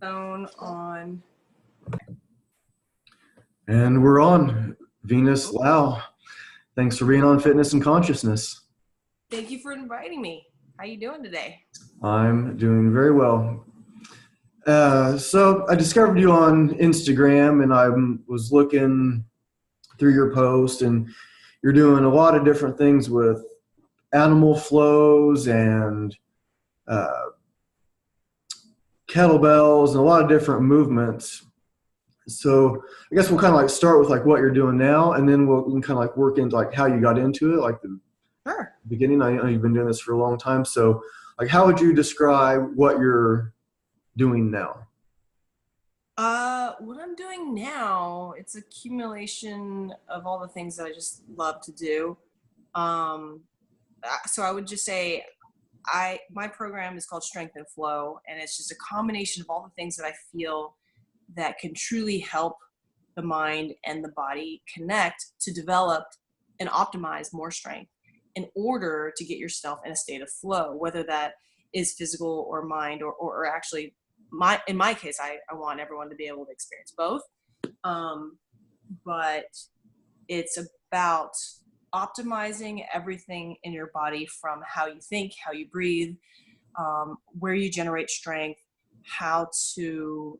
Phone on. And we're on. Venus Lau. Thanks for being on Fitness and Consciousness. Thank you for inviting me. How you doing today? I'm doing very well. So I discovered you on Instagram, and I was looking through your post, and you're doing a lot of different things with animal flows and kettlebells and a lot of different movements. So I guess we'll kind of like start with like what you're doing now, and then we can kind of like work into like how you got into it, like the Sure. beginning. I know you've been doing this for a long time. So like, how would you describe what you're doing now? What I'm doing now, it's accumulation of all the things that I just love to do. Um, so I would just say my program is called Strength and Flow, and it's just a combination of all the things that I feel that can truly help the mind and the body connect to develop and optimize more strength in order to get yourself in a state of flow, whether that is physical or mind or actually in my case, I want everyone to be able to experience both. But it's about optimizing everything in your body, from how you think, how you breathe, where you generate strength, how to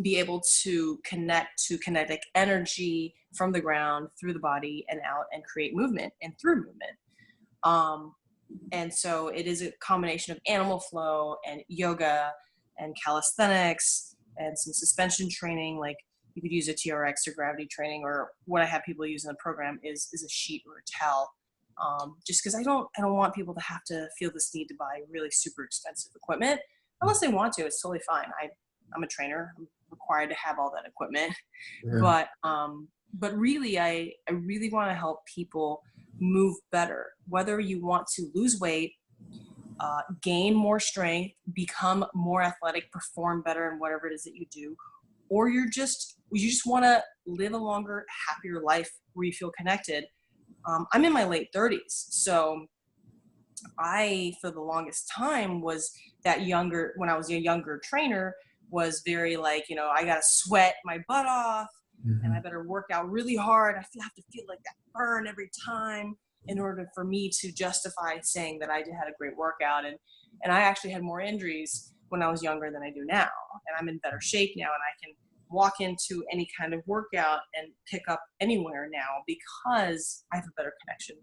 be able to connect to kinetic energy from the ground through the body and out, and create movement and through movement. And so it is a combination of animal flow and yoga and calisthenics and some suspension training. Like you could use a TRX or gravity training, or what I have people use in the program is a sheet or a towel. Just because I don't want people to have to feel this need to buy really super expensive equipment unless they want to. It's totally fine. I'm a trainer. I'm required to have all that equipment. Yeah. But really, I really want to help people move better, whether you want to lose weight, gain more strength, become more athletic, perform better in whatever it is that you do, or you just want to live a longer, happier life where you feel connected. I'm in my late 30s, so I, for the longest time, was that younger, when I was a younger trainer, was very like, I got to sweat my butt off, and I better work out really hard. I have to feel like that burn every time in order for me to justify saying that I had a great workout. And I actually had more injuries when I was younger than I do now. And I'm in better shape now, and I can walk into any kind of workout and pick up anywhere now because I have a better connection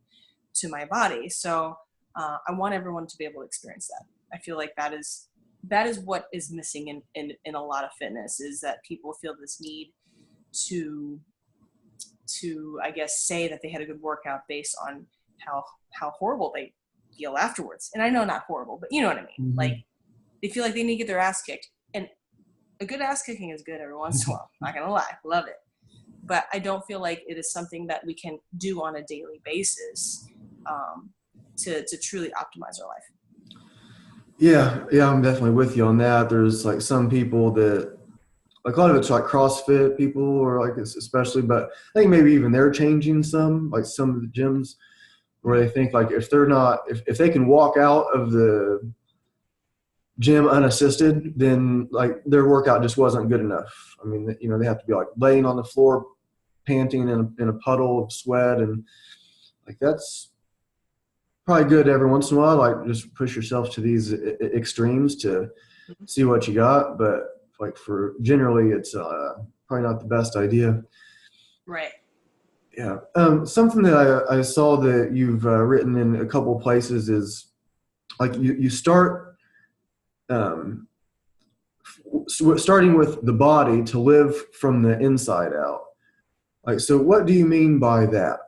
to my body. So I want everyone to be able to experience that. I feel like that is what is missing in a lot of fitness, is that people feel this need to I guess say that they had a good workout based on how horrible they feel afterwards. And I know not horrible, but you know what I mean. Mm-hmm. Like they feel like they need to get their ass kicked, and a good ass kicking is good every once in a while. Not gonna lie, love it. But I don't feel like it is something that we can do on a daily basis to truly optimize our life. Yeah, I'm definitely with you on that. There's like some people that, like a lot of it's like CrossFit people, or like especially, but I think maybe even they're changing some, like some of the gyms where they think like if they're not, if they can walk out of the gym unassisted, then like their workout just wasn't good enough. I mean, they have to be like laying on the floor, panting in a puddle of sweat, and like that's probably good every once in a while. Like just push yourself to these extremes to see what you got, but like for generally, it's probably not the best idea. Right. Yeah. Something that I saw that you've written in a couple places is like you start starting with the body to live from the inside out. Like, so what do you mean by that?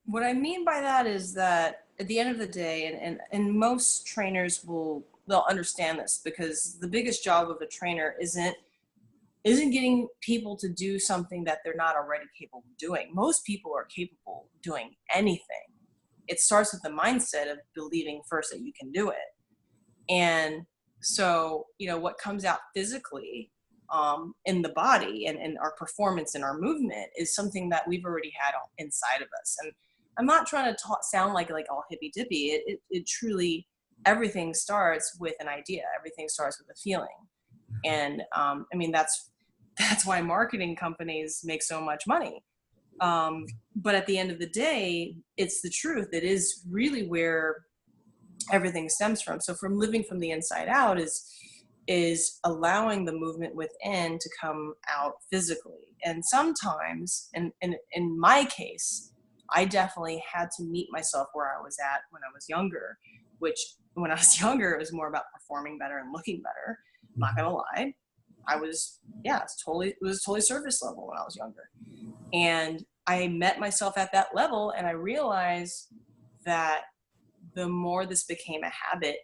What I mean by that is that at the end of the day, and most trainers they'll understand this, because the biggest job of a trainer isn't getting people to do something that they're not already capable of doing. Most people are capable of doing anything. It starts with the mindset of believing first that you can do it. And so, what comes out physically in the body and our performance and our movement is something that we've already had inside of us. And I'm not trying to sound like all hippy dippy. It truly everything starts with an idea. Everything starts with a feeling. And I mean, that's why marketing companies make so much money. But at the end of the day, it's the truth. It is really where everything stems from. So from living from the inside out is allowing the movement within to come out physically. And sometimes, and in my case, I definitely had to meet myself where I was at when I was younger, which when I was younger, it was more about performing better and looking better. I'm not gonna lie. I was, yeah, it was totally surface level when I was younger. And I met myself at that level, and I realized that the more this became a habit,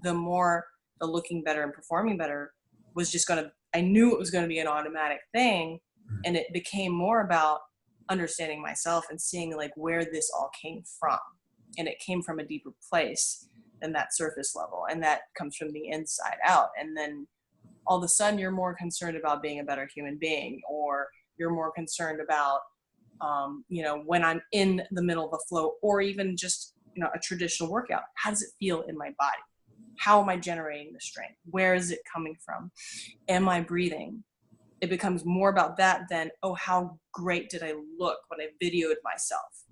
the more the looking better and performing better was just going to, I knew it was going to be an automatic thing. And it became more about understanding myself and seeing like where this all came from. And it came from a deeper place than that surface level. And that comes from the inside out. And then all of a sudden you're more concerned about being a better human being, or you're more concerned about, when I'm in the middle of a flow, or even just, a traditional workout, how does it feel in my body? How am I generating the strength? Where is it coming from? Am I breathing? It becomes more about that than, oh, how great did I look when I videoed myself,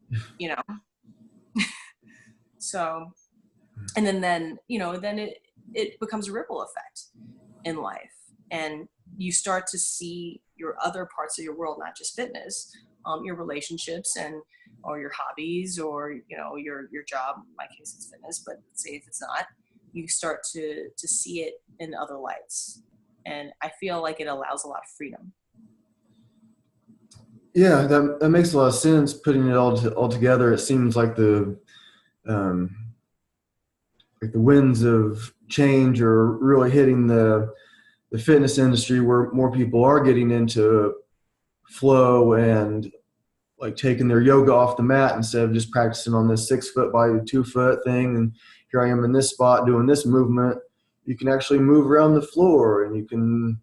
So, and then it becomes a ripple effect in life. And you start to see your other parts of your world, not just fitness, your relationships or your hobbies, or, your job. In my case, it's fitness, but say if it's not, you start to see it in other lights. And I feel like it allows a lot of freedom. Yeah, that makes a lot of sense. Putting it all together, it seems um, like the winds of change are really hitting the fitness industry, where more people are getting into flow and like taking their yoga off the mat instead of just practicing on this 6 foot by 2 foot thing. And here I am in this spot doing this movement. You can actually move around the floor, and you can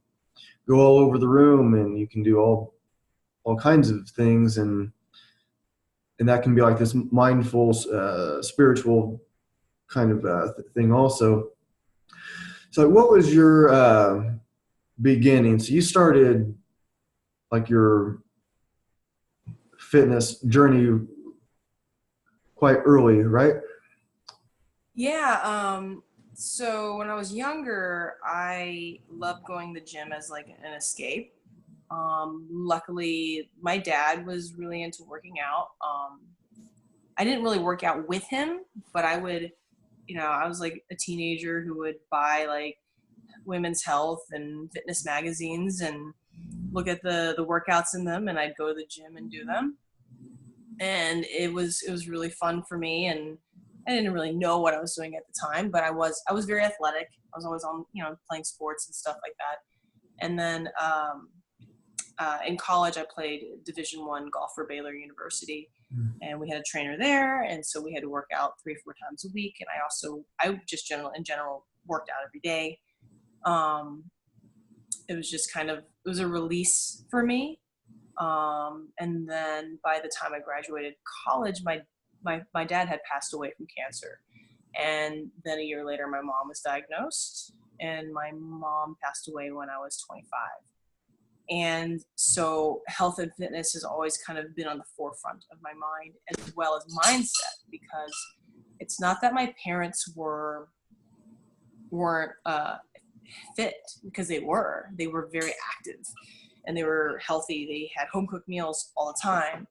go all over the room, and you can do all kinds of things. And that can be like this mindful, spiritual kind of thing also. So what was your beginning? So you started like your fitness journey quite early, right? Yeah. So when I was younger, I loved going to the gym as like an escape. Luckily, my dad was really into working out. I didn't really work out with him, but I would, I was like a teenager who would buy like women's health and fitness magazines and look at the workouts in them, and I'd go to the gym and do them. And it was really fun for me, and I didn't really know what I was doing at the time, but I was very athletic. I was always on, playing sports and stuff like that. And then in college, I played Division I golf for Baylor University, and we had a trainer there, and so we had to work out 3 or 4 times a week. And I just in general worked out every day. It was just it was a release for me. And then by the time I graduated college, my dad had passed away from cancer. And then a year later, my mom was diagnosed, and my mom passed away when I was 25. And so health and fitness has always kind of been on the forefront of my mind, as well as mindset, because it's not that my parents weren't fit, because they were very active and they were healthy. They had home cooked meals all the time.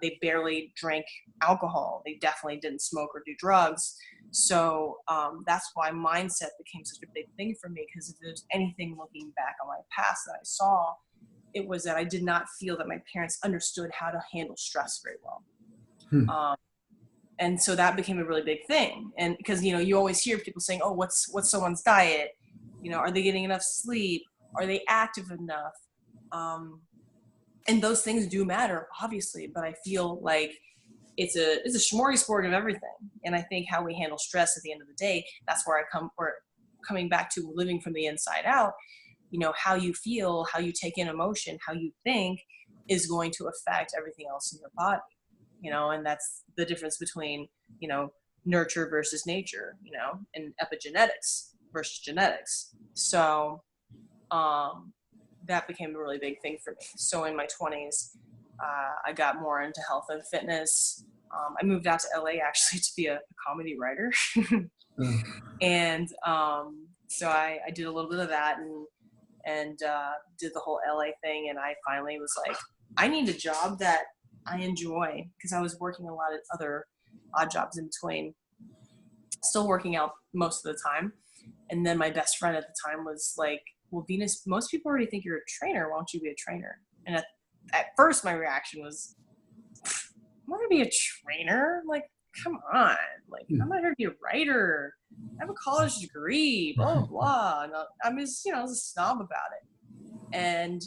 They barely drank alcohol. They definitely didn't smoke or do drugs. So that's why mindset became such a big thing for me, because if there's anything looking back on my past that I saw, it was that I did not feel that my parents understood how to handle stress very well. And so that became a really big thing. And because, you always hear people saying, oh, what's someone's diet? Are they getting enough sleep? Are they active enough? And those things do matter, obviously, but I feel like it's a smorgasbord of everything. And I think how we handle stress at the end of the day, that's where we're coming back to living from the inside out. How you feel, how you take in emotion, how you think is going to affect everything else in your body. And that's the difference between, nurture versus nature, and epigenetics versus genetics. So that became a really big thing for me. So in my 20s, I got more into health and fitness. I moved out to LA actually to be a comedy writer. And so I did a little bit of that and did the whole LA thing. And I finally was like, I need a job that I enjoy, because I was working a lot of other odd jobs in between, still working out most of the time. And then my best friend at the time was like, well, Venus, most people already think you're a trainer. Why don't you be a trainer? And at first my reaction was, I'm not gonna be a trainer. Like, come on. Like, I'm not here to be a writer. I have a college degree, blah, blah, blah. And I was a snob about it. And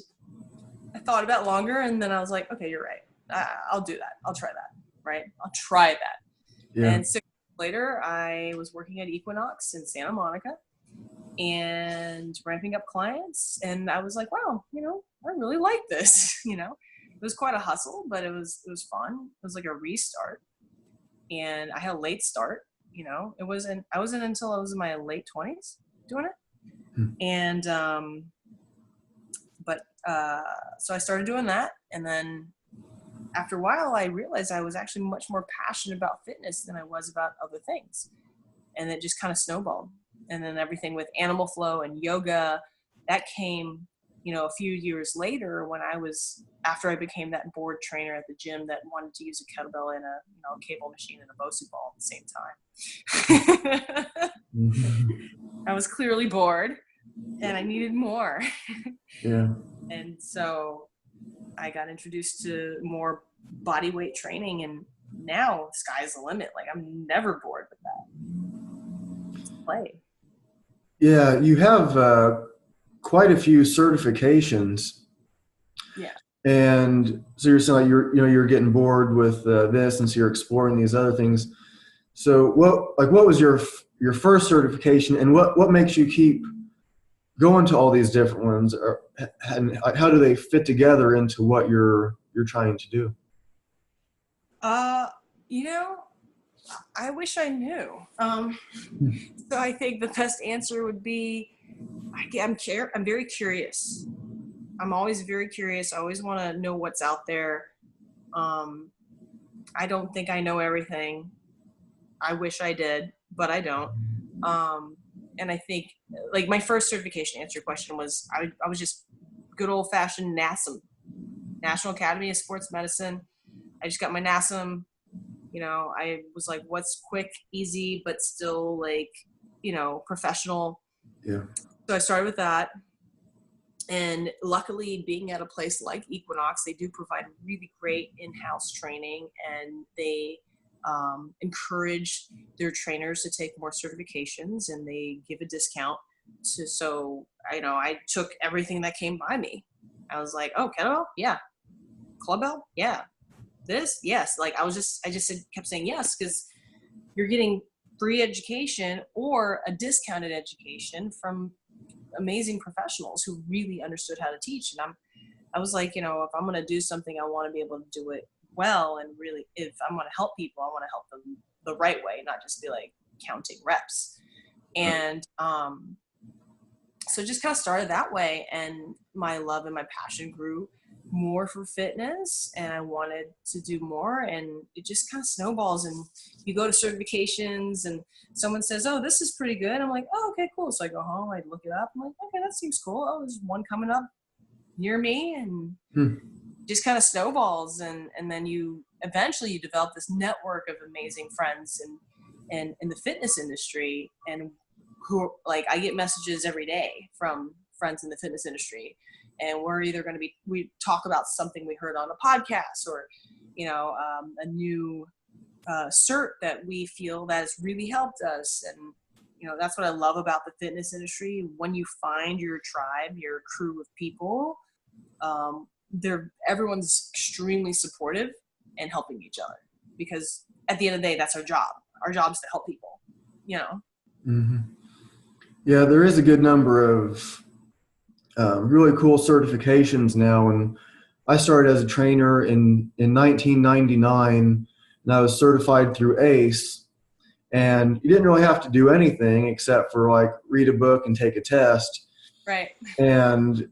I thought about it longer, and then I was like, okay, you're right. I'll do that. I'll try that. Right? I'll try that. Yeah. And 6 months later, I was working at Equinox in Santa Monica and ramping up clients. And I was like, wow, I really like this. It was quite a hustle, but it was fun. It was like a restart. And I had a late start. I wasn't until I was in my late 20s doing it. And so I started doing that, and then after a while I realized I was actually much more passionate about fitness than I was about other things, and it just kind of snowballed. And then everything with animal flow and yoga, that came a few years later, when after I became that board trainer at the gym that wanted to use a kettlebell and a cable machine and a BOSU ball at the same time. I was clearly bored and I needed more. Yeah. And so I got introduced to more body weight training, and now the sky's the limit. Like, I'm never bored with that. Just play. Yeah, you have quite a few certifications. Yeah. And so you're saying, like, you're getting bored with this, and so you're exploring these other things. So what was your first certification, and what makes you keep going to all these different ones, and how do they fit together into what you're trying to do? I wish I knew. So I think the best answer would be, I'm very curious. I'm always very curious. I always want to know what's out there. I don't think I know everything. I wish I did, but I don't. And I think, like, my first certification, to answer your question, was I was just good old fashioned NASM, National Academy of Sports Medicine. I just got my NASM. I was like, what's quick, easy, but still like, professional. Yeah. So I started with that. And luckily, being at a place like Equinox, they do provide really great in-house training, and they encourage their trainers to take more certifications, and they give a discount. I took everything that came by me. I was like, oh, kettlebell? Yeah. Clubbell? Yeah. This? Yes. Like, I just kept saying yes, because you're getting free education or a discounted education from amazing professionals who really understood how to teach. And I was like, if I'm going to do something, I want to be able to do it well. And really, if I want to help people, I want to help them the right way, not just be like counting reps. And so just kind of started that way. And my love and my passion grew more for fitness, and I wanted to do more, and it just kind of snowballs. And you go to certifications and someone says, oh, this is pretty good. I'm like, oh, okay, cool. So I go home, I look it up. I'm like, okay, that seems cool. Oh, there's one coming up near me, and just kind of snowballs. And then you eventually develop this network of amazing friends and in the fitness industry, and who, like, I get messages every day from friends in the fitness industry. And we're either going to we talk about something we heard on a podcast, or, a new cert that we feel that has really helped us. And, that's what I love about the fitness industry. When you find your tribe, your crew of people, everyone's extremely supportive and helping each other, because at the end of the day, that's our job. Our job is to help people, Mm-hmm. Yeah, there is a good number of really cool certifications now. And I started as a trainer in 1999, and I was certified through ACE. and you didn't really have to do anything except for like read a book and take a test. Right. And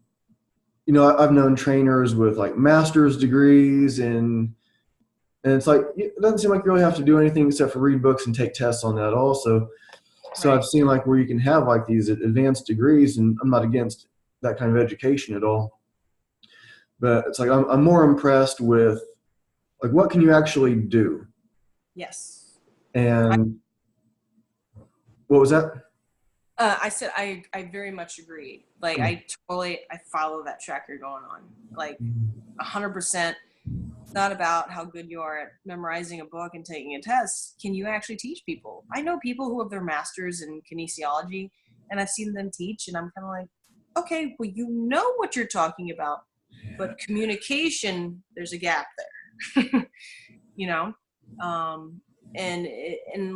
I've known trainers with like master's degrees, and it's like it doesn't seem like you really have to do anything except for read books and take tests on that also. So Right. I've seen like where you can have like these advanced degrees, and I'm not against that kind of education at all. But it's like I'm more impressed with like what can you actually do. Yes. And what was that? I said I very much agree. Like I follow that track you're going on. Like 100%. Not about how good you are at memorizing a book and taking a test. Can you actually teach people? I know people who have their masters in kinesiology, and I've seen them teach, and I'm kind of like, okay, well, you know what you're talking about, but communication, there's a gap there. you know um, and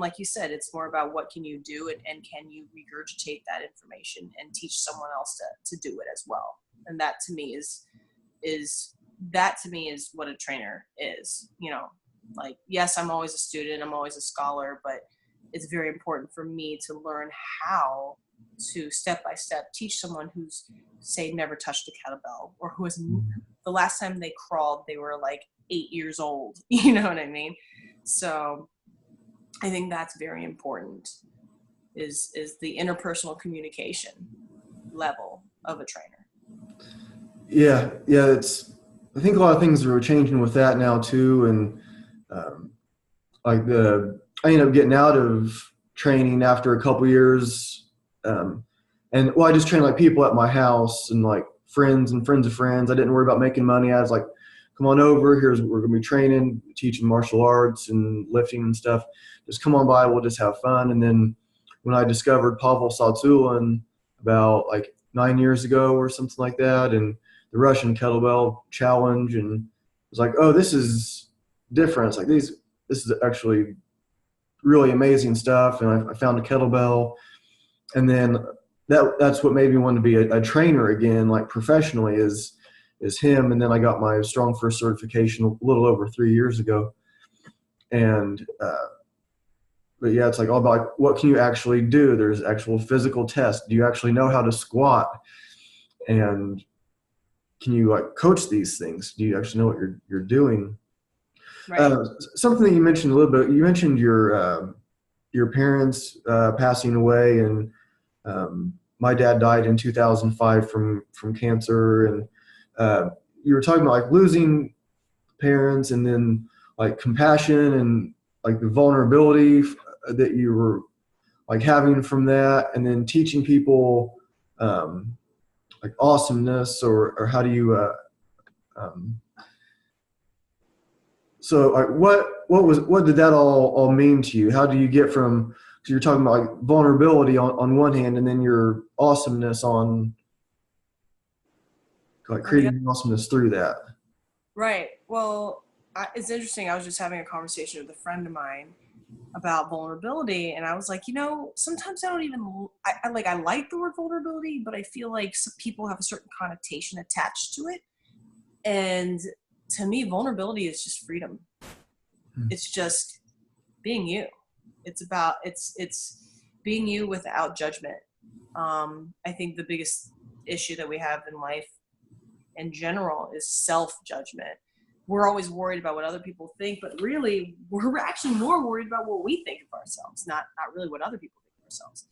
like you said, it's more about what can you do, and can you regurgitate that information and teach someone else to do it as well. And that to me is what a trainer is. Like, yes, I'm always a student, I'm always a scholar, but it's very important for me to learn how to step by step teach someone who's, say, never touched a kettlebell, or who has the last time they crawled they were like 8 years old. You know what I mean? So I think that's very important, is the interpersonal communication level of a trainer. Yeah. I think a lot of things are changing with that now too, and um, like I ended up getting out of training after a couple years, and I just trained like people at my house and like friends and friends of friends. I didn't worry about making money. I was like, come on over. We're gonna be training, teaching martial arts and lifting and stuff. Just come on by. We'll just have fun. And then when I discovered Pavel Tsatsouline about like 9 years ago or something like that, and the Russian kettlebell challenge, and it was like, oh, this is different. It's like this is actually really amazing stuff. And I found a kettlebell, and then that's what made me want to be a trainer again, like professionally, is him. And then I got my Strong First certification a little over 3 years ago. And but yeah, it's like all about like, what can you actually do? There's actual physical tests. Do you actually know how to squat? And can you like coach these things? Do you actually know what you're doing? Right. Something that you mentioned a little bit. You mentioned your parents passing away, and my dad died in 2005 from cancer, and you were talking about like losing parents, and then like compassion and like the vulnerability that you were like having from that, and then teaching people like awesomeness, or how do you um, so like what did that all mean to you? How do you get from, because you're talking about like vulnerability on one hand, and then your awesomeness on like On the creating awesomeness through that? Right. Well, it's interesting. I was just having a conversation with a friend of mine about vulnerability, and I was like, sometimes I don't even, I like the word vulnerability, but I feel like some people have a certain connotation attached to it. And to me, vulnerability is just freedom. It's just being you. It's being you without judgment. I think the biggest issue that we have in life in general is self-judgment. We're always worried about what other people think, but really we're actually more worried about what we think of ourselves, not really what other people think of ourselves.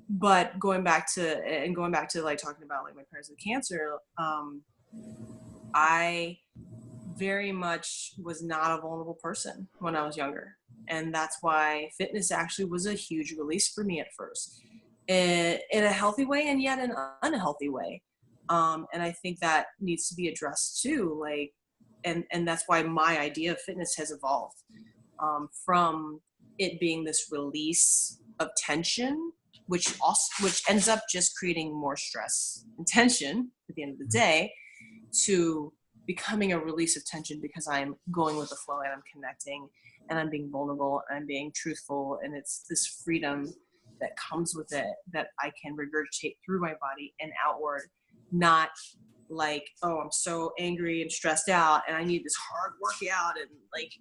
But going back to like talking about like my parents with cancer, I very much was not a vulnerable person when I was younger. And that's why fitness actually was a huge release for me at first, in a healthy way and yet an unhealthy way. And I think that needs to be addressed too. Like, and that's why my idea of fitness has evolved, from it being this release of tension, which ends up just creating more stress and tension at the end of the day, to becoming a release of tension because I'm going with the flow and I'm connecting and I'm being vulnerable and I'm being truthful. And it's this freedom that comes with it that I can regurgitate through my body and outward, not like, oh, I'm so angry and stressed out and I need this hard workout and like,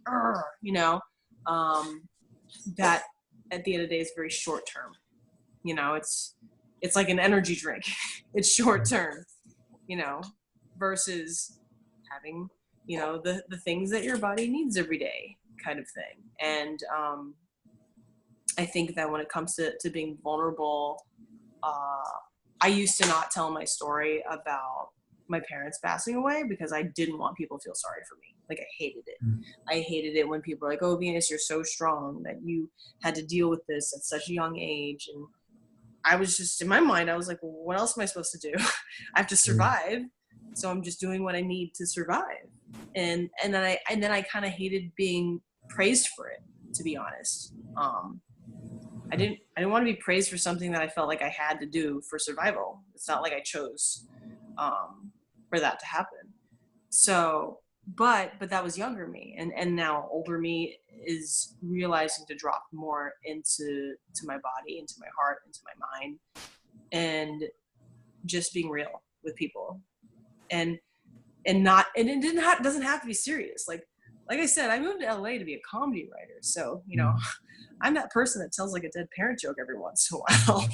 that at the end of the day is very short term. You know, it's like an energy drink. It's short term, you know, versus having, you know, the things that your body needs every day kind of thing. And I think that when it comes to being vulnerable, I used to not tell my story about my parents passing away because I didn't want people to feel sorry for me. Like, I hated it. I hated it when people were like, oh, Venus, you're so strong that you had to deal with this at such a young age. And I was just, in my mind, I was like, well, what else am I supposed to do? I have to survive. So I'm just doing what I need to survive. And then I kind of hated being praised for it, to be honest. I didn't want to be praised for something that I felt like I had to do for survival. It's not like I chose for that to happen. So, but that was younger me, and now older me is realizing to drop more into my body, into my heart, into my mind, and just being real with people, and it doesn't have to be serious. Like I said, I moved to LA to be a comedy writer, so you know. I'm that person that tells like a dead parent joke every once in a while,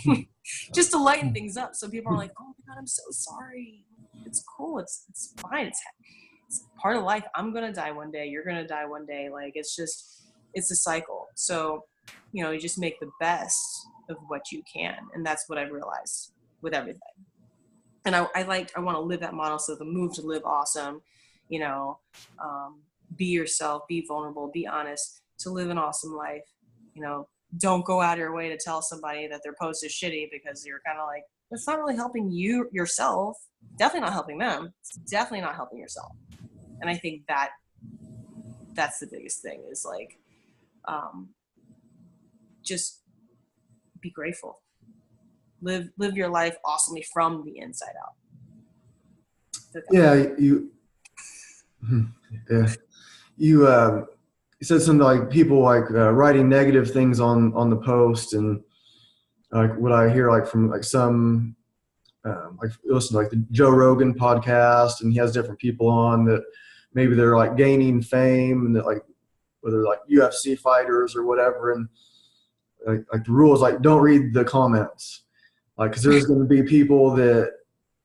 just to lighten things up. So people are like, "Oh my God, I'm so sorry." It's cool. It's fine. It's part of life. I'm gonna die one day. You're gonna die one day. Like, it's a cycle. So, you know, you just make the best of what you can, and that's what I've realized with everything. And I want to live that model. So the move to live awesome, you know, be yourself, be vulnerable, be honest, to live an awesome life. You know, don't go out of your way to tell somebody that their post is shitty because you're kind of like, it's not really helping you yourself. Definitely not helping them. It's definitely not helping yourself. And I think that's the biggest thing is like, just be grateful. Live your life awesomely from the inside out. Yeah, you said something like people like writing negative things on the post, and like what I hear like from like some like listen to like the Joe Rogan podcast, and he has different people on that maybe they're like gaining fame, and that like whether like UFC fighters or whatever, and like the rule is like don't read the comments, like because there's going to be people that.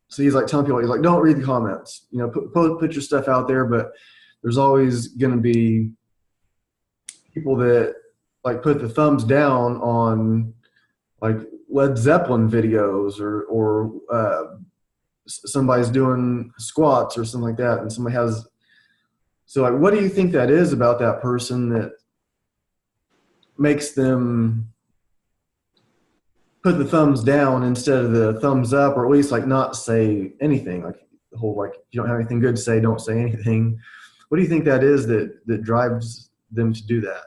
So he's like telling people, he's like, don't read the comments, you know, put your stuff out there, but there's always going to be people that like put the thumbs down on like Led Zeppelin videos or somebody's doing squats or something like that. And somebody has, so like, what do you think that is about that person that makes them put the thumbs down instead of the thumbs up, or at least like not say anything? Like the whole, like, if you don't have anything good to say, don't say anything. What do you think that is that drives them to do that?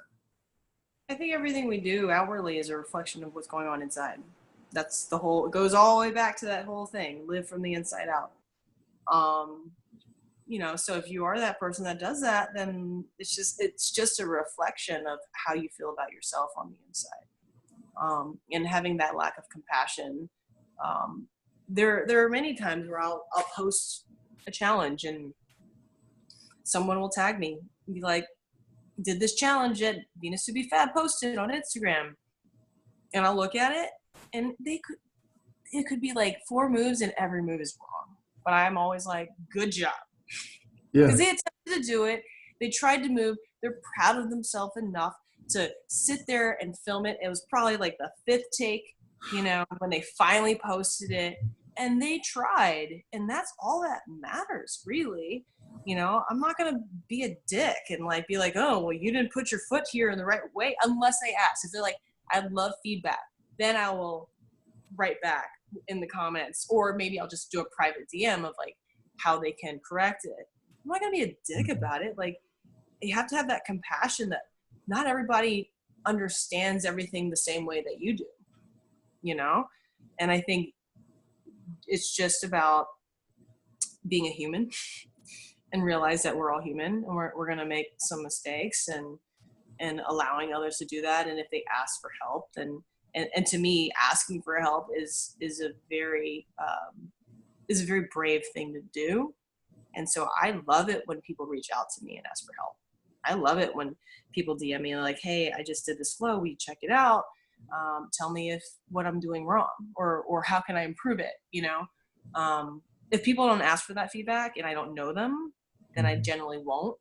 I think everything we do outwardly is a reflection of what's going on inside. That's the whole, it goes all the way back to that whole thing, live from the inside out. You know, so if you are that person that does that, then it's just a reflection of how you feel about yourself on the inside. And having that lack of compassion. There are many times where I'll post a challenge and someone will tag me and be like, did this challenge at Venus to be Fab posted on Instagram. And I'll look at it and it could be like 4 moves and every move is wrong. But I'm always like, good job. Yeah. Because they attempted to do it. They tried to move. They're proud of themselves enough to sit there and film it. It was probably like the 5th take, you know, when they finally posted it. And they tried. And that's all that matters, really. You know, I'm not going to be a dick and like be like, oh, well, you didn't put your foot here in the right way unless they ask. If they're like, I'd love feedback, then I will write back in the comments. Or maybe I'll just do a private DM of like how they can correct it. I'm not going to be a dick about it. Like, you have to have that compassion that not everybody understands everything the same way that you do, you know? And I think it's just about being a human and realize that we're all human and we're going to make some mistakes and allowing others to do that. And if they ask for help, then, and to me, asking for help is a very brave thing to do. And so I love it when people reach out to me and ask for help. I love it when people DM me like, hey, I just did this flow, will you check it out? Tell me if what I'm doing wrong, or how can I improve it, you know? If people don't ask for that feedback and I don't know them, then I generally won't.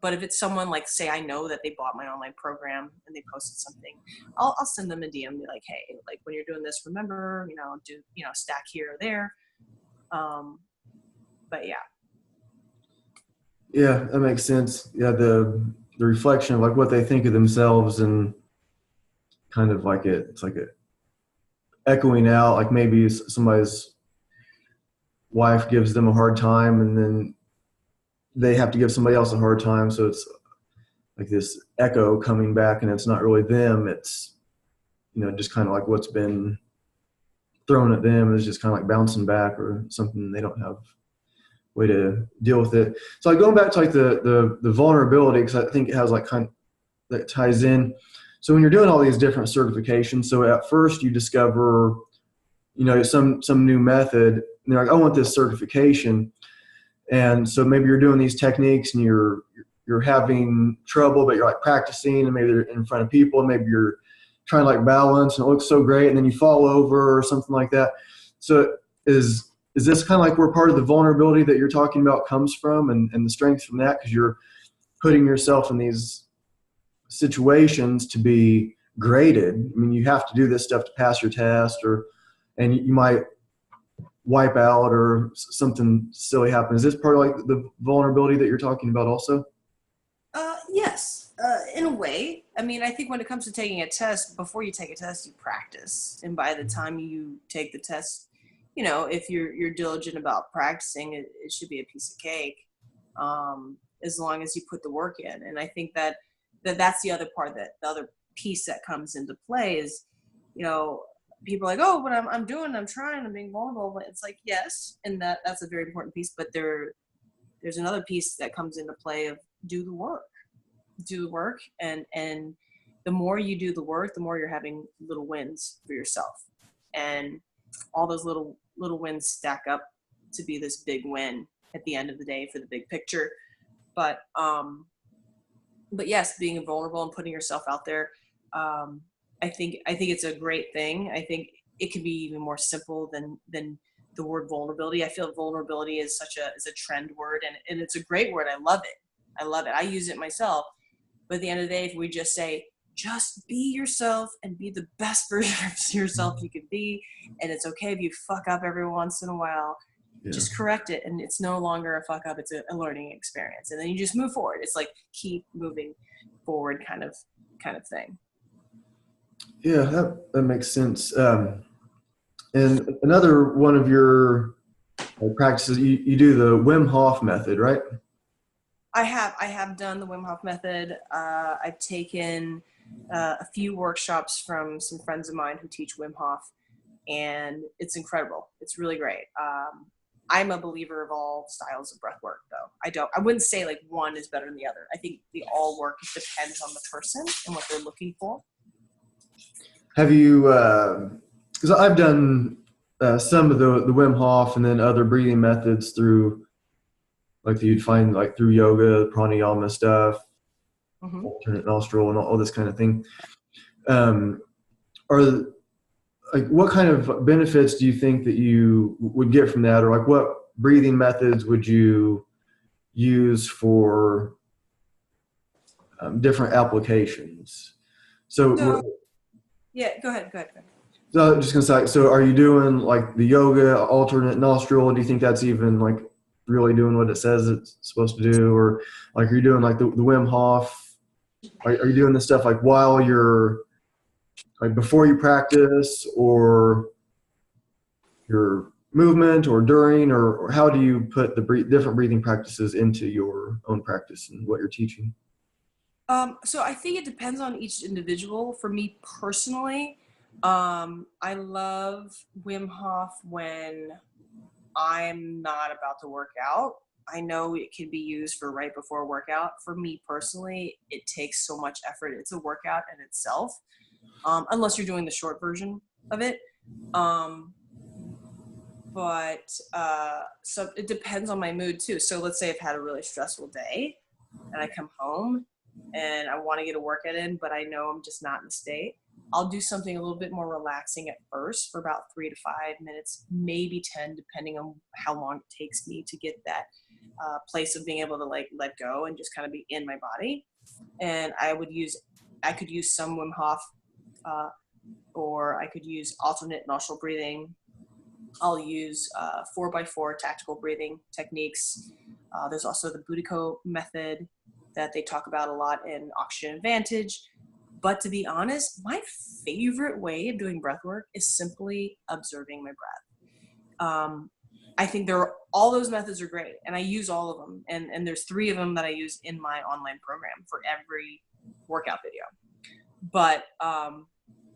But if it's someone like, say, I know that they bought my online program and they posted something, I'll send them a DM and be like, hey, like when you're doing this, remember, do, stack here or there. But yeah. Yeah, that makes sense. Yeah, the reflection of like what they think of themselves, and kind of like it's like a echoing out, like maybe somebody's wife gives them a hard time, and then they have to give somebody else a hard time. So it's like this echo coming back, and it's not really them. It's, just kind of like what's been thrown at them is just kind of like bouncing back, or something they don't have way to deal with it. So like going back to like the vulnerability, because I think it has like kind of, that ties in. So when you're doing all these different certifications, so at first you discover, some new method, and they're like, I want this certification. And so maybe you're doing these techniques and you're having trouble, but you're like practicing, and maybe they're in front of people, and maybe you're trying to like balance and it looks so great, and then you fall over or something like that. So is this kind of like where part of the vulnerability that you're talking about comes from, and the strength from that, because you're putting yourself in these situations to be graded? I mean, you have to do this stuff to pass your test, and you might wipe out or something silly happen. Is this part of like the vulnerability that you're talking about also? Yes, in a way. I mean, I think when it comes to taking a test, before you take a test, you practice, and by the time you take the test, if you're diligent about practicing, it should be a piece of cake, as long as you put the work in. And I think that's the other part, that the other piece that comes into play is, people are like, oh, but I'm trying, I'm being vulnerable. But it's like, yes, and that's a very important piece. But there's another piece that comes into play of do the work, and the more you do the work, the more you're having little wins for yourself, and all those little wins stack up to be this big win at the end of the day for the big picture. But yes, being vulnerable and putting yourself out there, I think it's a great thing. I think it can be even more simple than the word vulnerability. I feel vulnerability is a trend word, and it's a great word. I love it. I use it myself. But at the end of the day, if we just say, just be yourself and be the best version of yourself you could be, and it's okay if you fuck up every once in a while, Yeah. just correct it, and it's no longer a fuck up, it's a learning experience, and then you just move forward. It's like keep moving forward kind of thing. Yeah, that makes sense. And another one of your practices, you do the Wim Hof method, right? I have done the Wim Hof method. I've taken a few workshops from some friends of mine who teach Wim Hof, and it's incredible. It's really great. I'm a believer of all styles of breath work, though. I wouldn't say like one is better than the other. I think they all work. It depends on the person and what they're looking for. Have you, because I've done some of the Wim Hof, and then other breathing methods through, like you'd find like through yoga, pranayama stuff, Mm-hmm. alternate nostril, and all this kind of thing. Are like, what kind of benefits do you think that you would get from that, or like what breathing methods would you use for different applications? So, Yeah, go ahead. so I'm just gonna say, so are you doing like the yoga alternate nostril? Do you think that's even like really doing what it says it's supposed to do, or like are you doing like the Wim Hof? Are you doing this stuff like while you're like before you practice, or your movement, or during, or how do you put the different breathing practices into your own practice and what you're teaching? So I think it depends on each individual. For me personally, I love Wim Hof when I'm not about to work out. I know it can be used for right before a workout. For me personally, it takes so much effort. It's a workout in itself, unless you're doing the short version of it. But so it depends on my mood too. So let's say I've had a really stressful day and I come home. and I want to get a workout in, but I know I'm just not in the state, I'll do something a little bit more relaxing at first for about 3 to 5 minutes, maybe 10, depending on how long it takes me to get that place of being able to like let go and just kind of be in my body. And I could use some Wim Hof, uh, or I could use alternate nostril breathing. I'll use 4x4 tactical breathing techniques. There's also the Boudico method that they talk about a lot in Oxygen Advantage. But to be honest, my favorite way of doing breath work is simply observing my breath. I think all those methods are great, and I use all of them. And there's 3 of them that I use in my online program for every workout video. But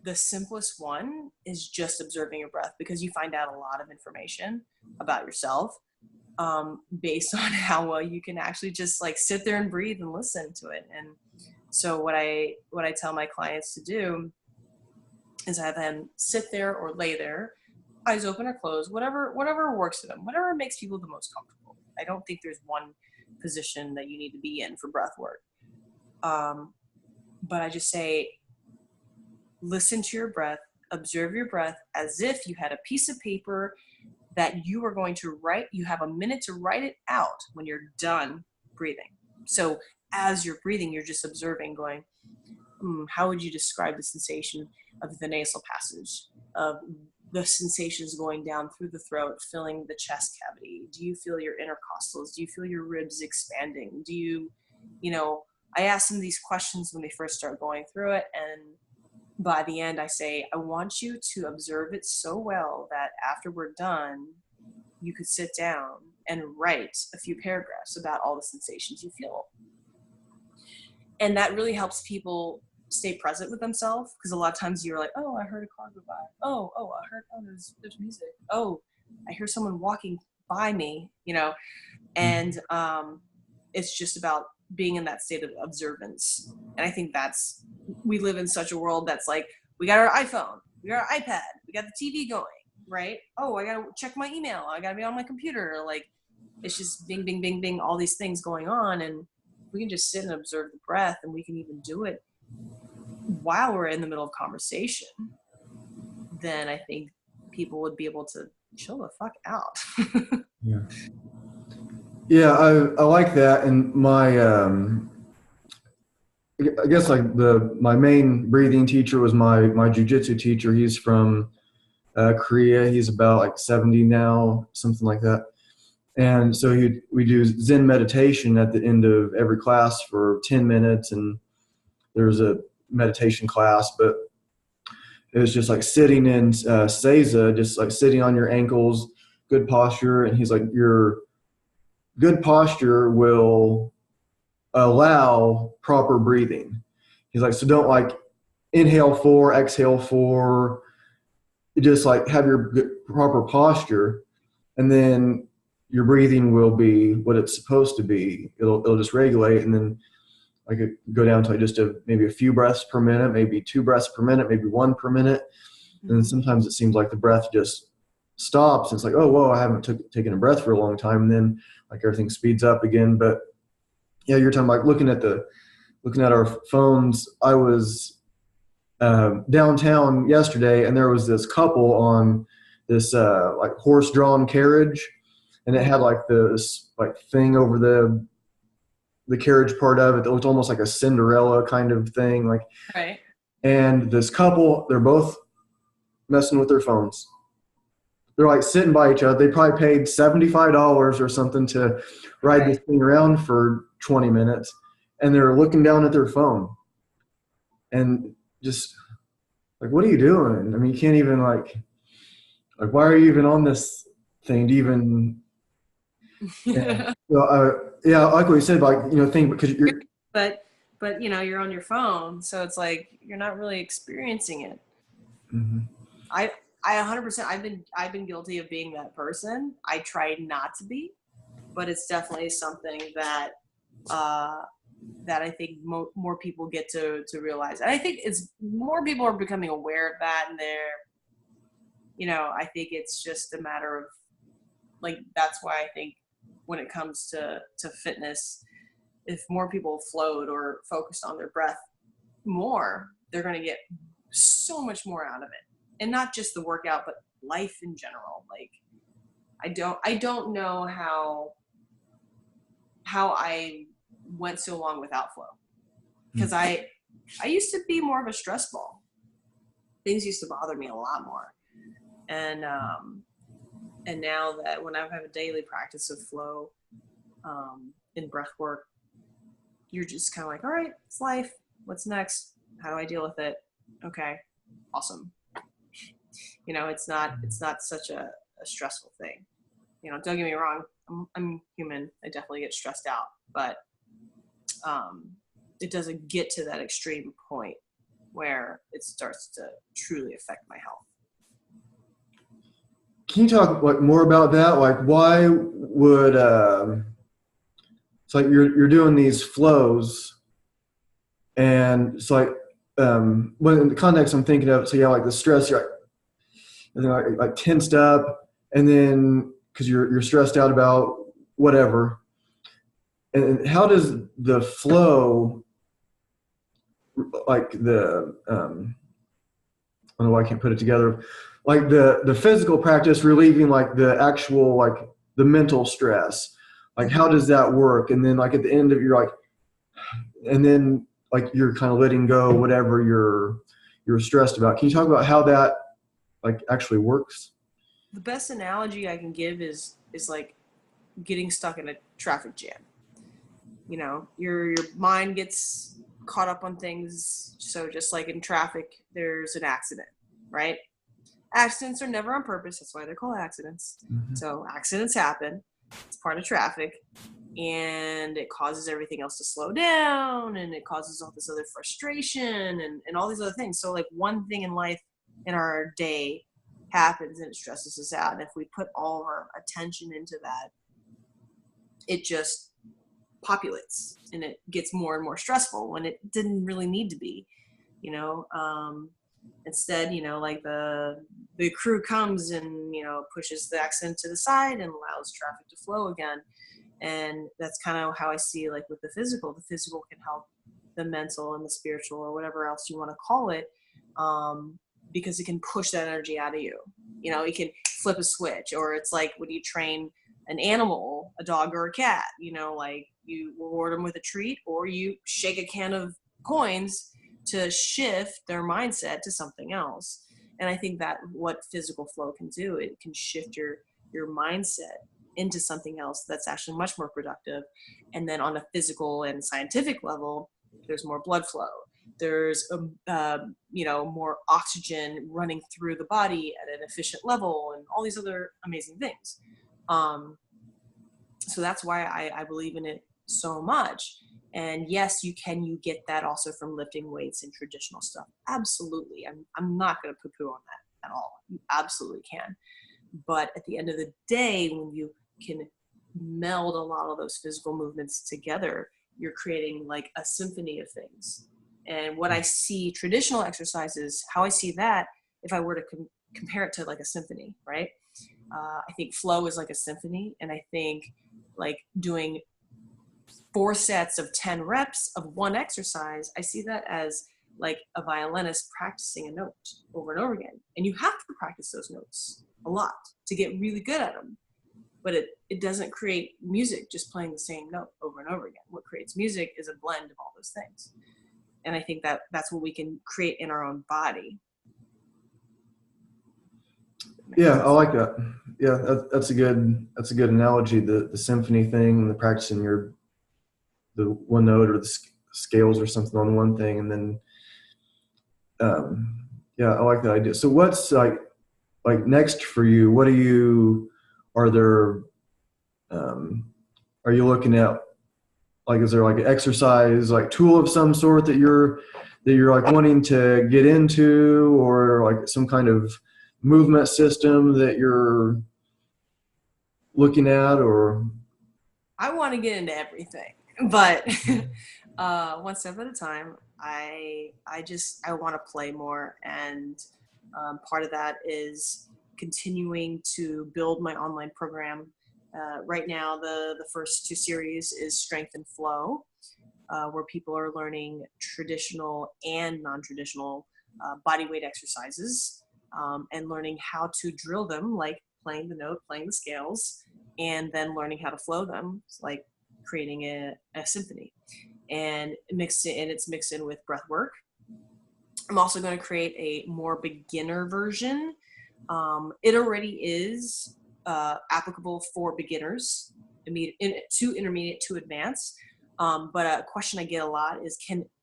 the simplest one is just observing your breath, because you find out a lot of information about yourself based on how well you can actually just like sit there and breathe and listen to it. And so what I tell my clients to do is have them sit there or lay there, eyes open or closed, whatever works for them, whatever makes people the most comfortable. I don't think there's one position that you need to be in for breath work. But I just say, listen to your breath, observe your breath as if you had a piece of paper that you are going to write. You have a minute to write it out when you're done breathing. So as you're breathing, you're just observing, going, how would you describe the sensation of the nasal passage, of the sensations going down through the throat, filling the chest cavity? Do you feel your intercostals? Do you feel your ribs expanding? Do you, I ask them these questions when they first start going through it. And by the end, I say, I want you to observe it so well that after we're done, you could sit down and write a few paragraphs about all the sensations you feel. And that really helps people stay present with themselves, because a lot of times you're like, oh, I heard a car go by. Oh, I heard, there's music. Oh, I hear someone walking by me, and it's just about being in that state of observance. And I think we live in such a world that's like, we got our iPhone, we got our iPad, we got the TV going, right? Oh, I gotta check my email, I gotta be on my computer. Like, it's just bing, bing, bing, bing, all these things going on. And we can just sit and observe the breath, and we can even do it while we're in the middle of conversation. Then I think people would be able to chill the fuck out. Yeah. Yeah, I like that. And I guess like my main breathing teacher was my jujitsu teacher. He's from Korea. He's about like 70 now, something like that. And so we do Zen meditation at the end of every class for 10 minutes. And there's a meditation class, but it was just like sitting in Seiza, just like sitting on your ankles, good posture. And he's like, your good posture will allow proper breathing. He's like, so don't like inhale 4, exhale 4. You just like have your proper posture, and then your breathing will be what it's supposed to be. It'll just regulate, and then I could go down to just maybe a few breaths per minute, maybe 2 breaths per minute, maybe 1 per minute. And then sometimes it seems like the breath just stops. And it's like, oh, whoa, I haven't taken a breath for a long time. And then like everything speeds up again. But yeah, you're talking about looking at our phones. I was downtown yesterday, and there was this couple on this like horse-drawn carriage, and it had like this like thing over the carriage part of it that looked almost like a Cinderella kind of thing. Like, Right. And this couple, they're both messing with their phones. They're like sitting by each other. They probably paid $75 or something to ride this thing around for 20 minutes. And they're looking down at their phone. And just like, what are you doing? I mean, you can't even like why are you even on this thing to even, yeah, like what you said, like, think because you're, but you're on your phone, so it's like you're not really experiencing it. mm-hmm. I 100%, I've been guilty of being that person. I try not to be, but it's definitely something that that I think more people get to realize. And I think it's more people are becoming aware of that, and I think it's just a matter of like, that's why I think when it comes to fitness, if more people flowed or focused on their breath more, they're going to get so much more out of it. And not just the workout, but life in general. Like, I don't know how I went so long without flow, because I used to be more of a stress ball. Things used to bother me a lot more. And now that when I have a daily practice of flow, in breath work, you're just kind of like, all right, it's life. What's next? How do I deal with it? Okay, awesome. It's not such a stressful thing. Don't get me wrong. I'm human. I definitely get stressed out, but it doesn't get to that extreme point where it starts to truly affect my health. Can you talk like more about that? Like, why would it's like you're doing these flows, and it's like when in the context I'm thinking of, so yeah, like the stress, you're like, and then like tensed up, and then because you're stressed out about whatever, and how does the flow, like the I don't know why I can't put it together, like the physical practice relieving like the actual like the mental stress, like how does that work? And then like at the end of you're like, and then like you're kind of letting go whatever you're stressed about. Can you talk about how that like actually works? The best analogy I can give is like getting stuck in a traffic jam. Your mind gets caught up on things. So just like in traffic, there's an accident, right? Accidents are never on purpose. That's why they're called accidents. Mm-hmm. So accidents happen. It's part of traffic, and it causes everything else to slow down, and it causes all this other frustration and all these other things. So like one thing in life in our day happens and it stresses us out. And if we put all of our attention into that, it just populates and it gets more and more stressful when it didn't really need to be. Instead, like the crew comes and pushes the accident to the side and allows traffic to flow again. And that's kind of how I see, like, with the physical can help the mental and the spiritual, or whatever else you want to call it, because it can push that energy out of you. It can flip a switch. Or it's like when you train an animal, a dog or a cat, like you reward them with a treat, or you shake a can of coins to shift their mindset to something else. And I think that what physical flow can do, it can shift your mindset into something else that's actually much more productive. And then on a physical and scientific level, there's more blood flow. There's more oxygen running through the body at an efficient level, and all these other amazing things. So that's why I believe in it so much. And yes, you get that also from lifting weights and traditional stuff. Absolutely. I'm not going to poo-poo on that at all. You absolutely can. But at the end of the day, when you can meld a lot of those physical movements together, you're creating like a symphony of things. And what I see traditional exercises, how I see that, if I were to compare it to like a symphony, right? I think flow is like a symphony. And I think like doing 4 sets of 10 reps of one exercise, I see that as like a violinist practicing a note over and over again. And you have to practice those notes a lot to get really good at them. But it doesn't create music just playing the same note over and over again. What creates music is a blend of all those things. And I think that that's what we can create in our own body. Yeah, I like that. Yeah, that's a good analogy. The symphony thing, the practicing the one note or the scales or something on one thing, and then yeah, I like that idea. So what's like next for you? Are there are you looking at, like, is there like an exercise like tool of some sort that you're like wanting to get into, or like some kind of movement system that you're looking at? Or I want to get into everything, but one step at a time. I want to play more, and part of that is continuing to build my online program Right now, the first two series is Strength and Flow, where people are learning traditional and non-traditional body weight exercises, and learning how to drill them, like playing the note, playing the scales, and then learning how to flow them, like creating a symphony. And it's mixed in with breath work. I'm also going to create a more beginner version. It already is applicable for beginners, to intermediate, to advanced. But a question I get a lot is,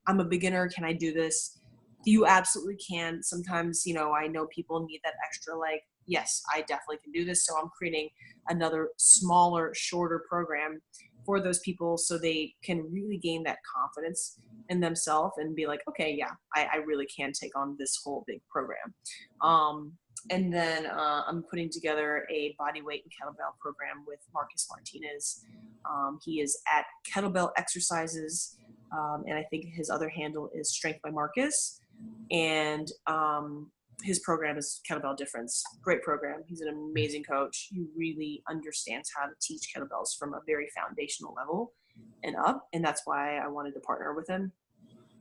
I'm a beginner, can I do this? You absolutely can. Sometimes, I know people need that extra, like, yes, I definitely can do this. So I'm creating another smaller, shorter program for those people so they can really gain that confidence in themselves and be like, okay, yeah, I really can take on this whole big program. And then I'm putting together a body weight and kettlebell program with Marcus Martinez. He is at Kettlebell Exercises, and I think his other handle is Strength by Marcus. And his program is Kettlebell Difference. Great program. He's an amazing coach. He really understands how to teach kettlebells from a very foundational level and up. And that's why I wanted to partner with him,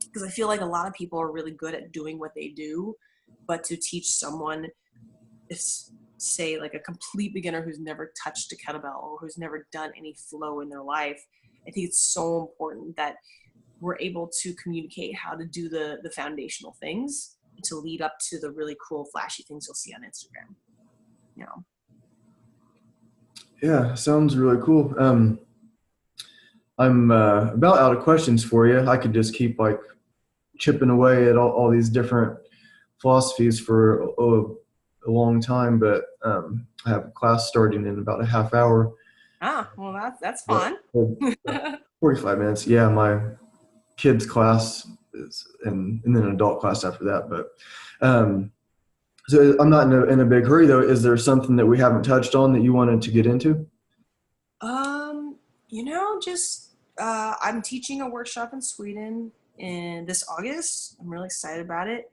because I feel like a lot of people are really good at doing what they do, but to teach someone, say like a complete beginner who's never touched a kettlebell or who's never done any flow in their life, I think it's so important that we're able to communicate how to do the foundational things to lead up to the really cool, flashy things you'll see on Instagram. Yeah, sounds really cool. I'm about out of questions for you. I could just keep like chipping away at all these different philosophies for a long time, but I have a class starting in about a half hour. Well, that's fun. 45 minutes. Yeah, my kids class is, and then an adult class after that. But so I'm not in a big hurry though. Is there something that we haven't touched on that you wanted to get into? I'm teaching a workshop in Sweden in this August. I'm really excited about it.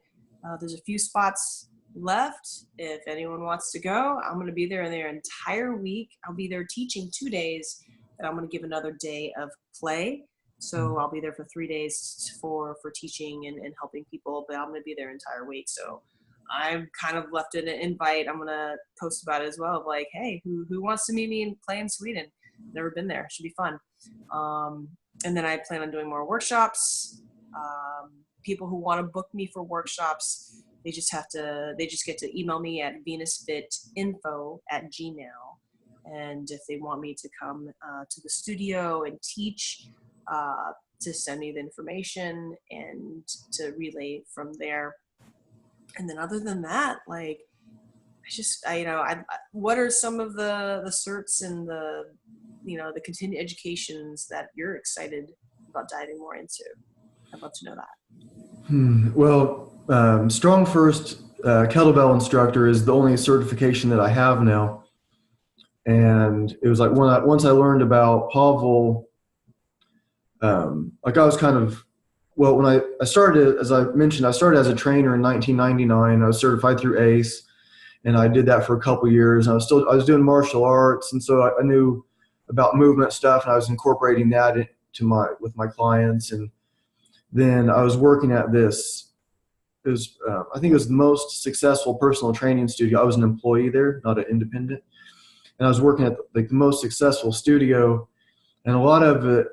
There's a few spots left. If anyone wants to go, I'm going to be there their entire week. I'll be there teaching 2 days, and I'm going to give another day of play. So I'll be there for 3 days for teaching and helping people, but I'm going to be there entire week. So I've kind of left an invite. I'm going to post about it as well, of like, hey, who wants to meet me and play in Sweden? Never been there. Should be fun. And then I plan on doing more workshops. People who want to book me for workshops, they just get to email me at venusfitinfo@gmail. And if they want me to come to the studio and teach, to send me the information and to relay from there. And then other than that, like, what are some of the certs and the continued educations that you're excited about diving more into? I'd love to know that. Well, Strong First kettlebell instructor is the only certification that I have now. And it was like once I learned about Pavel, like I was kind of, well, when I started, as I mentioned, I started as a trainer in 1999. I was certified through ACE, and I did that for a couple of years. I was doing martial arts, and so I knew about movement stuff, and I was incorporating that with my clients. And then I was working at this. It was, I think it was the most successful personal training studio. I was an employee there, not an independent, and I was working at the most successful studio, and a lot of it,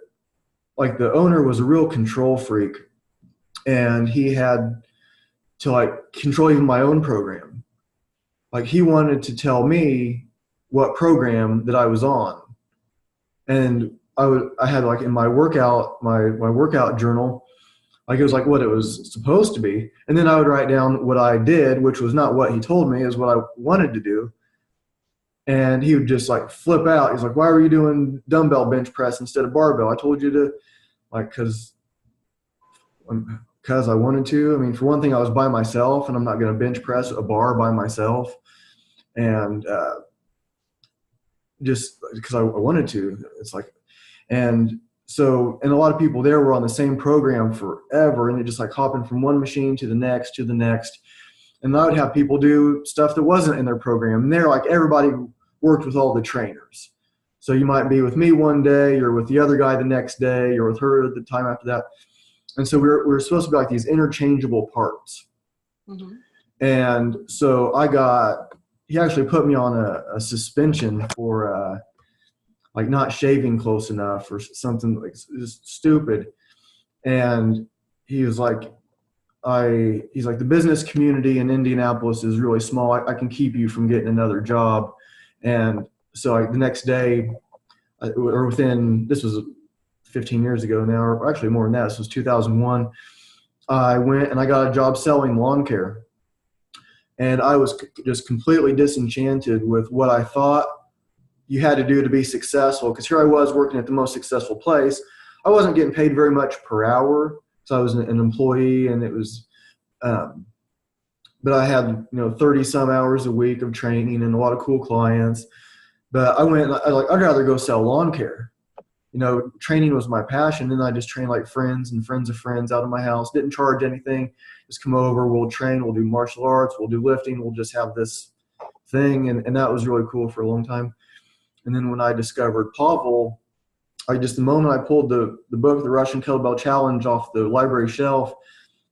like the owner was a real control freak, and he had to like control even my own program. Like he wanted to tell me what program that I was on. And I had like in my workout journal, like it was like what it was supposed to be. And then I would write down what I did, which was not what he told me, is what I wanted to do. And he would just like flip out. He's like, why were you doing dumbbell bench press instead of barbell? I told you to, like, cause I wanted to. I mean, for one thing, I was by myself, and I'm not going to bench press a bar by myself. And just because I wanted to, it's like, and so, and a lot of people there were on the same program forever, and they just like hopping from one machine to the next, And I would have people do stuff that wasn't in their program. And they're like, everybody worked with all the trainers. So you might be with me one day, you're with the other guy the next day, you're with her the time after that. And so we were supposed to be like these interchangeable parts. Mm-hmm. And so he actually put me on a suspension for like not shaving close enough or something like just stupid. And he was like, he's like, the business community in Indianapolis is really small. I can keep you from getting another job. And so the next day, or within, this was 15 years ago now, or actually more than that, this was 2001, I went and I got a job selling lawn care. And I was just completely disenchanted with what I thought you had to do to be successful. Because here I was working at the most successful place. I wasn't getting paid very much per hour. So I was an employee, and it was, but I had 30 some hours a week of training and a lot of cool clients. But I went, I'd rather go sell lawn care. Training was my passion, and I just trained like friends and friends of friends out of my house. Didn't charge anything. Just come over, we'll train, we'll do martial arts, we'll do lifting, we'll just have this thing. And that was really cool for a long time. And then when I discovered Pavel, the moment I pulled the book, The Russian Kettlebell Challenge, off the library shelf,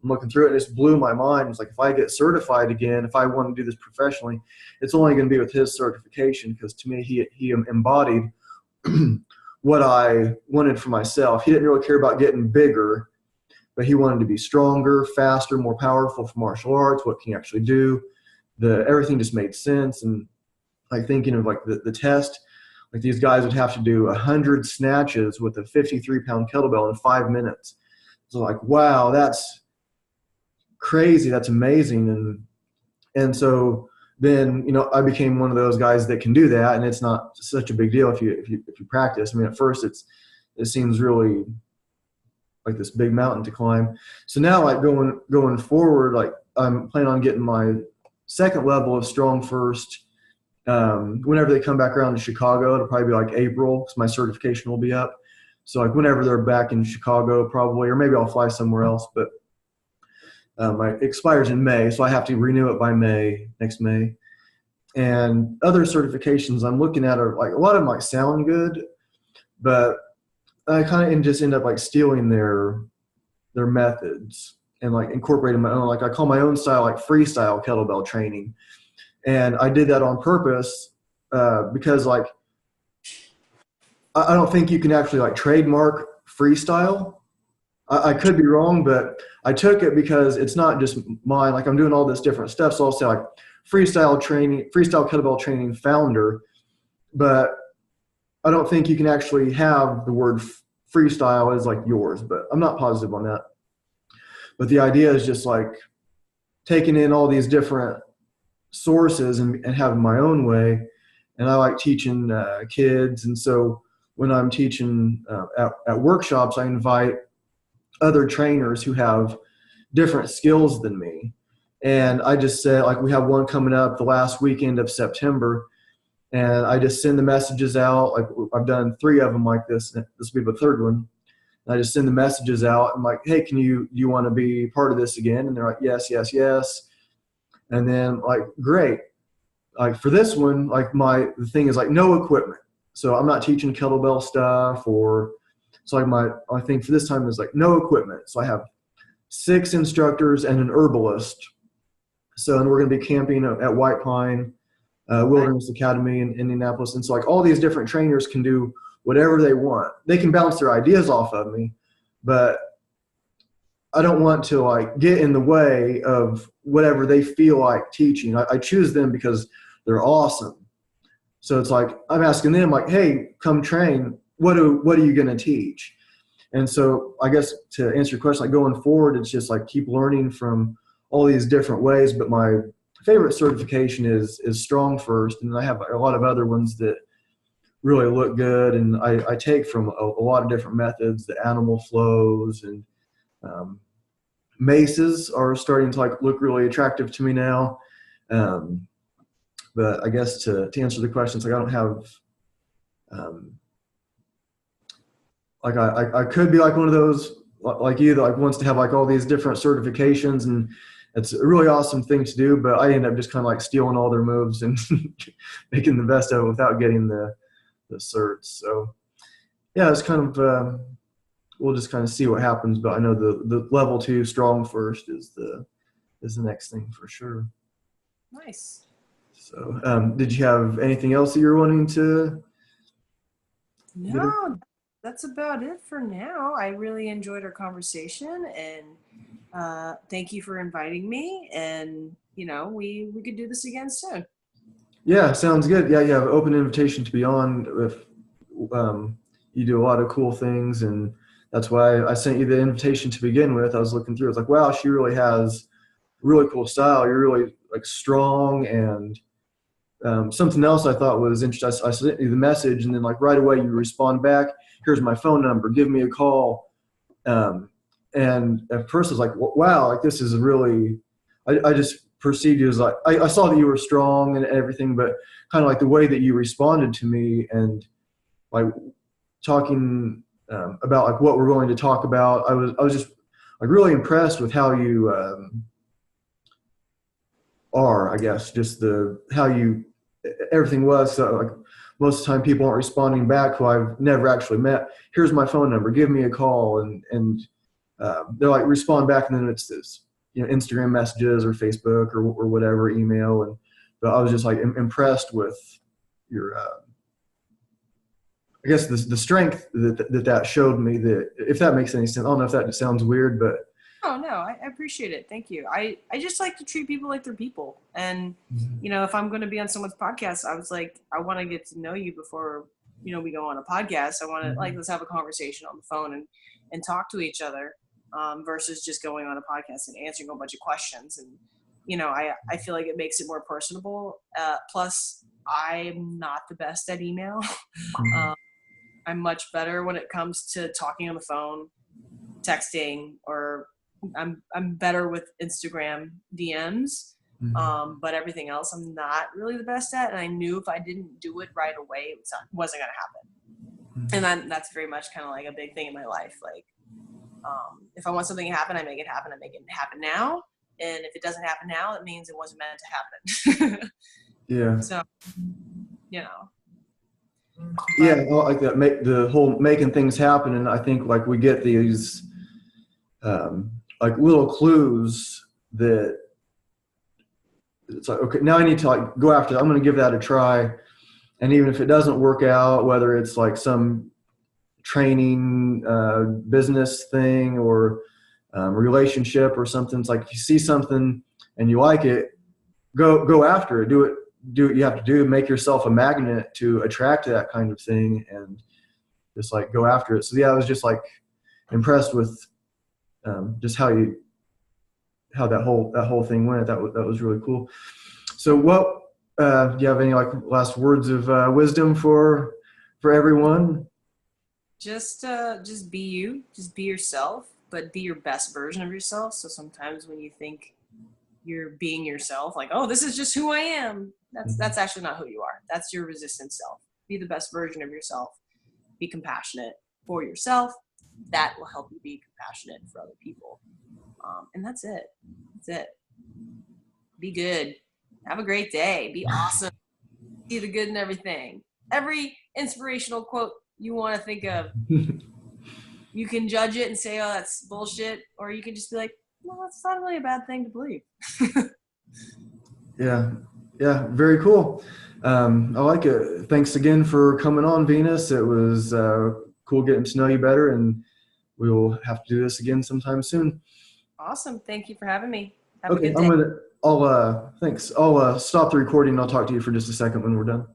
I'm looking through it, and it just blew my mind. It's like, if I get certified again, if I want to do this professionally, it's only going to be with his certification, because to me, he embodied what I wanted for myself. He didn't really care about getting bigger, but he wanted to be stronger, faster, more powerful for martial arts. What can you actually do? Everything just made sense. And like thinking of like the test, like these guys would have to do 100 snatches with a 53-pound kettlebell in 5 minutes. So like, wow, that's crazy. That's amazing. And so then, I became one of those guys that can do that. And it's not such a big deal if you practice. I mean, at first it seems really like this big mountain to climb. So now, like going forward, like I'm planning on getting my second level of Strong First. Whenever they come back around to Chicago, it'll probably be like April, because my certification will be up. So like whenever they're back in Chicago, probably, or maybe I'll fly somewhere else. But it expires in May, so I have to renew it by next May. And other certifications I'm looking at are like, a lot of them like sound good, but I kind of just end up like stealing their methods and like incorporating my own. Like I call my own style like freestyle kettlebell training. And I did that on purpose because like I don't think you can actually like trademark freestyle. I could be wrong, but I took it because it's not just mine. Like I'm doing all this different stuff. So I'll say like freestyle kettlebell training founder, but I don't think you can actually have the word freestyle as like yours, but I'm not positive on that. But the idea is just like taking in all these different sources and having my own way. And I like teaching kids. And so when I'm teaching at workshops, I invite other trainers who have different skills than me. And I just said, like, we have one coming up the last weekend of September, and I just send the messages out. Like I've done 3 of them like this. This will be the 3rd one. And I just send the messages out. I'm like, hey, do you want to be part of this again? And they're like, yes, yes, yes. And then like, great. Like for this one, like the thing is like no equipment. So I'm not teaching kettlebell stuff so like I think for this time is like no equipment. So I have 6 instructors and an herbalist. So, and we're going to be camping at White Pine Wilderness Academy in Indianapolis. And so like all these different trainers can do whatever they want. They can bounce their ideas off of me, but I don't want to like get in the way of whatever they feel like teaching. I choose them because they're awesome. So it's like, I'm asking them like, hey, come train. What are you going to teach? And so I guess to answer your question, like going forward, it's just like keep learning from all these different ways. But my favorite certification is Strong First. And I have a lot of other ones that really look good. And I take from a lot of different methods, the animal flows, and maces are starting to like look really attractive to me now. But I guess to answer the questions, like I don't have, like I could be like one of those like you that like wants to have like all these different certifications, and it's a really awesome thing to do. But I end up just kind of like stealing all their moves and making the best of it without getting the the certs. So yeah, it's kind of we'll just kind of see what happens. But I know the level 2 strong first is the next thing for sure. Nice. So did you have anything else that you're wanting to get? No, that's about it for now. I really enjoyed our conversation, and thank you for inviting me. And we could do this again soon. Yeah, sounds good. Yeah, you have an open invitation to be on if you do a lot of cool things, and that's why I sent you the invitation to begin with. I was looking through. I was like, wow, she really has really cool style. You're really like strong. And something else I thought was interesting. I sent you the message, and then like right away you respond back. Here's my phone number. Give me a call. And at first I was like, wow, like this is really. I just perceived you as like I saw that you were strong and everything, but kind of like the way that you responded to me and like talking about like what we're going to talk about. I was just like really impressed with how you are, I guess, just how you everything was. So like most of the time people aren't responding back who I've never actually met. Here's my phone number, give me a call, and they're like respond back, and then it's this Instagram messages or Facebook or whatever, email. And but I was just like impressed with your I guess the strength that showed me, that if that makes any sense. I don't know if that sounds weird, but Oh no, I appreciate it. Thank you. I just like to treat people like they're people. And if I'm going to be on someone's podcast, I was like, I want to get to know you before we go on a podcast. I want to like let's have a conversation on the phone and talk to each other versus just going on a podcast and answering a bunch of questions. And I feel like it makes it more personable. Plus, I'm not the best at email. I'm much better when it comes to talking on the phone, texting, or I'm better with Instagram DMs. But everything else I'm not really the best at. And I knew if I didn't do it right away, wasn't going to happen. And that's very much kind of like a big thing in my life. Like, if I want something to happen, I make it happen. I make it happen now. And if it doesn't happen now, it means it wasn't meant to happen. yeah. So, Yeah, I like that. Make the whole making things happen, and I think like we get these like little clues that it's like, okay, now I need to like go after that. I'm going to give that a try, and even if it doesn't work out, whether it's like some training, business thing, or relationship or something, it's like if you see something and you like it, go after it. Do what you have to do, make yourself a magnet to attract that kind of thing, and just like go after it. So yeah, I was just like impressed with just how that whole thing went. That was really cool. So what do you have any like last words of wisdom for everyone? Just be you, just be yourself, but be your best version of yourself. So sometimes when you think you're being yourself, like, oh, this is just who I am, that's actually not who you are. That's your resistant self. Be the best version of yourself. Be compassionate for yourself. That will help you be compassionate for other people. And that's it. That's it. Be good. Have a great day. Be awesome. See the good in everything. Every inspirational quote you want to think of, you can judge it and say, oh, that's bullshit. Or you can just be like, no, that's not really a bad thing to believe. Yeah, very cool. I like it. Thanks again for coming on, Venus. It was cool getting to know you better, and we will have to do this again sometime soon. Awesome. Thank you for having me. Have a Okay, good day. thanks. I'll stop the recording and I'll talk to you for just a second when we're done.